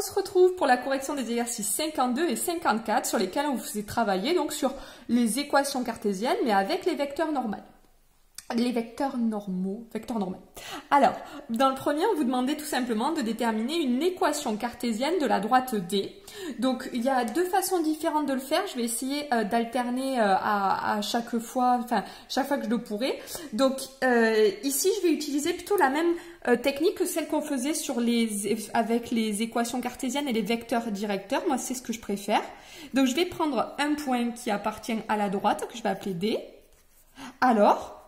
se retrouve pour la correction des exercices 52 et 54 sur lesquels on vous a travaillé donc sur les équations cartésiennes mais avec les vecteurs normaux. Les vecteurs normaux. Alors, dans le premier, on vous demandait tout simplement de déterminer une équation cartésienne de la droite D. Donc, il y a deux façons différentes de le faire. Je vais essayer d'alterner à chaque fois, enfin, chaque fois que je le pourrai. Donc, ici, je vais utiliser plutôt la même technique que celle qu'on faisait avec les équations cartésiennes et les vecteurs directeurs. Moi, c'est ce que je préfère. Donc, je vais prendre un point qui appartient à la droite, que je vais appeler D. Alors,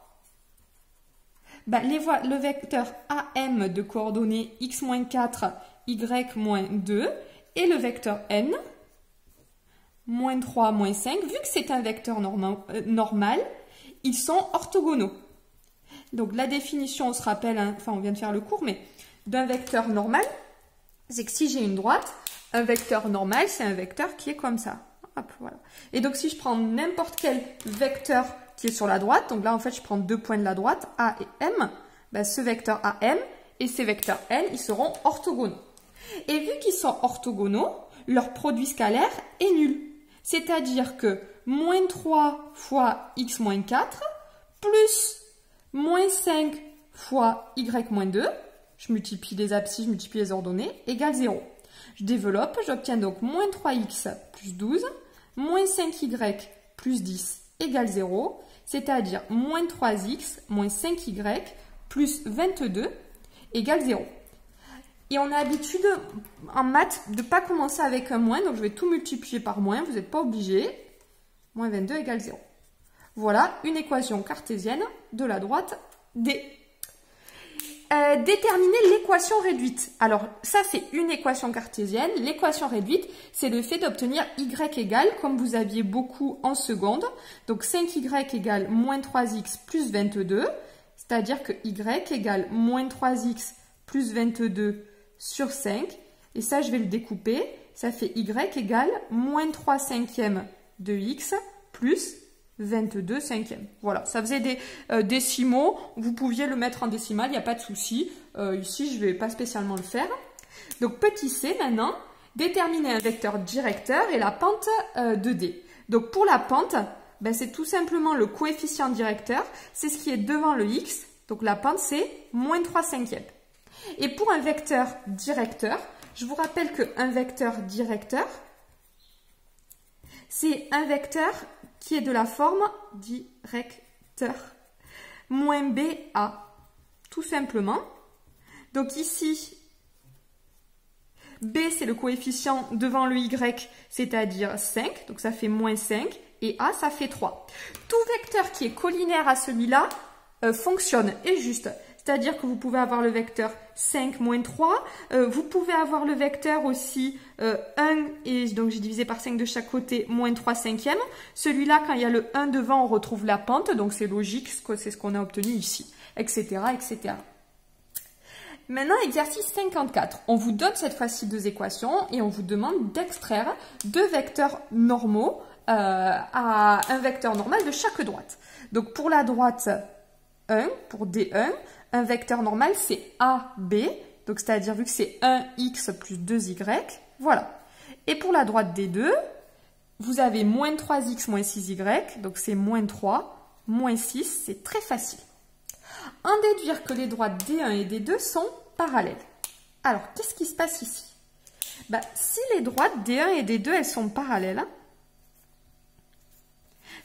le vecteur AM de coordonnées x-4, y-2 et le vecteur n, -3, -5, vu que c'est un vecteur normal, ils sont orthogonaux. Donc la définition, on se rappelle, hein, enfin on vient de faire le cours, mais d'un vecteur normal, c'est que si j'ai une droite, un vecteur normal, c'est un vecteur qui est comme ça. Hop, voilà. Et donc si je prends n'importe quel vecteur qui est sur la droite, donc là en fait je prends deux points de la droite, A et M, ce vecteur AM et ces vecteurs N, ils seront orthogonaux. Et vu qu'ils sont orthogonaux, leur produit scalaire est nul. C'est-à-dire que -3 fois x-4 plus -5 fois y-2, je multiplie les abscisses, je multiplie les ordonnées, égale 0. Je développe, j'obtiens donc -3x plus 12, -5y plus 10 égale 0, c'est-à-dire -3x moins 5y plus 22 égale 0. Et on a l'habitude en maths de ne pas commencer avec un moins, donc je vais tout multiplier par moins, vous n'êtes pas obligé. -22 égale 0. Voilà une équation cartésienne de la droite D. Déterminer l'équation réduite. Alors, ça, c'est une équation cartésienne. L'équation réduite, c'est le fait d'obtenir y égale, comme vous aviez beaucoup en seconde. Donc, 5y égale -3x plus 22. C'est-à-dire que y égale -3x plus 22 sur 5. Et ça, je vais le découper. Ça fait y égale -3 cinquièmes de x plus 22 cinquièmes. Voilà, ça faisait des décimaux. Vous pouviez le mettre en décimale, il n'y a pas de souci. Ici, je ne vais pas spécialement le faire. Donc, petit c maintenant, déterminer un vecteur directeur et la pente de D. Donc, pour la pente, c'est tout simplement le coefficient directeur. C'est ce qui est devant le x. Donc, la pente, c'est -3 cinquièmes. Et pour un vecteur directeur, je vous rappelle qu'un vecteur directeur, c'est un vecteur qui est de la forme directeur -BA, tout simplement. Donc ici, B, c'est le coefficient devant le Y, c'est-à-dire 5, donc ça fait -5, et A, ça fait 3. Tout vecteur qui est collinaire à celui-là fonctionne, est juste. C'est-à-dire que vous pouvez avoir le vecteur 5 - 3, vous pouvez avoir le vecteur aussi 1, et donc j'ai divisé par 5 de chaque côté, -3 cinquièmes. Celui-là, quand il y a le 1 devant, on retrouve la pente, donc c'est logique, c'est ce qu'on a obtenu ici, etc., etc. Maintenant, exercice 54. On vous donne cette fois-ci deux équations et on vous demande d'extraire deux vecteurs normaux à un vecteur normal de chaque droite. Donc pour la droite 1, pour D1, un vecteur normal, c'est AB, donc c'est-à-dire vu que c'est 1x plus 2y, voilà. Et pour la droite D2, vous avez -3x moins 6y, donc c'est -3, -6, c'est très facile. En déduire que les droites D1 et D2 sont parallèles. Alors, qu'est-ce qui se passe ici? Si les droites D1 et D2, elles sont parallèles,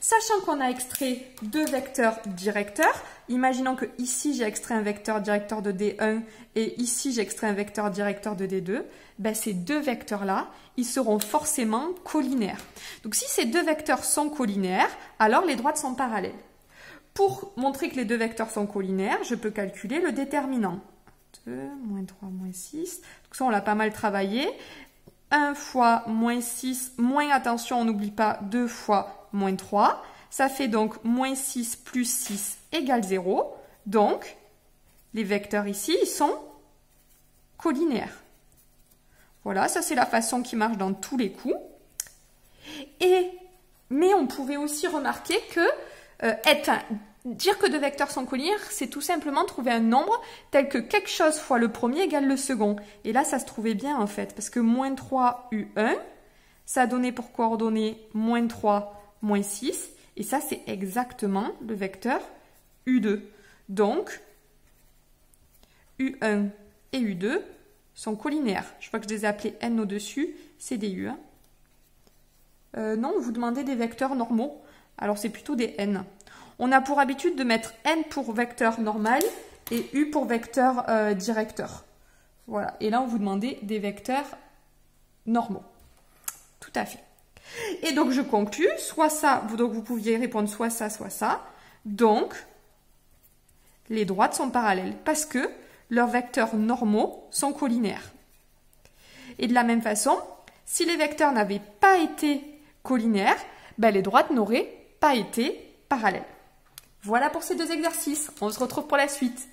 sachant qu'on a extrait deux vecteurs directeurs, imaginons que ici j'ai extrait un vecteur directeur de D1 et ici j'ai extrait un vecteur directeur de D2, ces deux vecteurs-là, ils seront forcément collinaires. Donc si ces deux vecteurs sont collinaires, alors les droites sont parallèles. Pour montrer que les deux vecteurs sont collinaires, je peux calculer le déterminant. 2, -3, -6, donc ça on l'a pas mal travaillé. 1 fois -6, moins attention, on n'oublie pas 2 fois -3. Ça fait donc -6 plus 6 égale 0. Donc, les vecteurs ici, ils sont collinaires. Voilà, ça c'est la façon qui marche dans tous les coups. Mais on pouvait aussi remarquer que dire que deux vecteurs sont collinaires, c'est tout simplement trouver un nombre tel que quelque chose fois le premier égale le second. Et là, ça se trouvait bien en fait, parce que moins 3 U1, ça a donné pour coordonnées moins 3, moins 6. Et ça, c'est exactement le vecteur U2. Donc, U1 et U2 sont collinaires. Je vois que je les ai appelés N au-dessus, c'est des U. Non, vous demandez des vecteurs normaux. Alors, c'est plutôt des N. On a pour habitude de mettre N pour vecteur normal et U pour vecteur directeur. Voilà. Et là, on vous demandait des vecteurs normaux. Tout à fait. Et donc, je conclus. Soit ça, donc vous pouviez répondre soit ça, soit ça. Donc, les droites sont parallèles parce que leurs vecteurs normaux sont collinaires. Et de la même façon, si les vecteurs n'avaient pas été collinaires, ben les droites n'auraient pas été parallèles. Voilà pour ces deux exercices. On se retrouve pour la suite.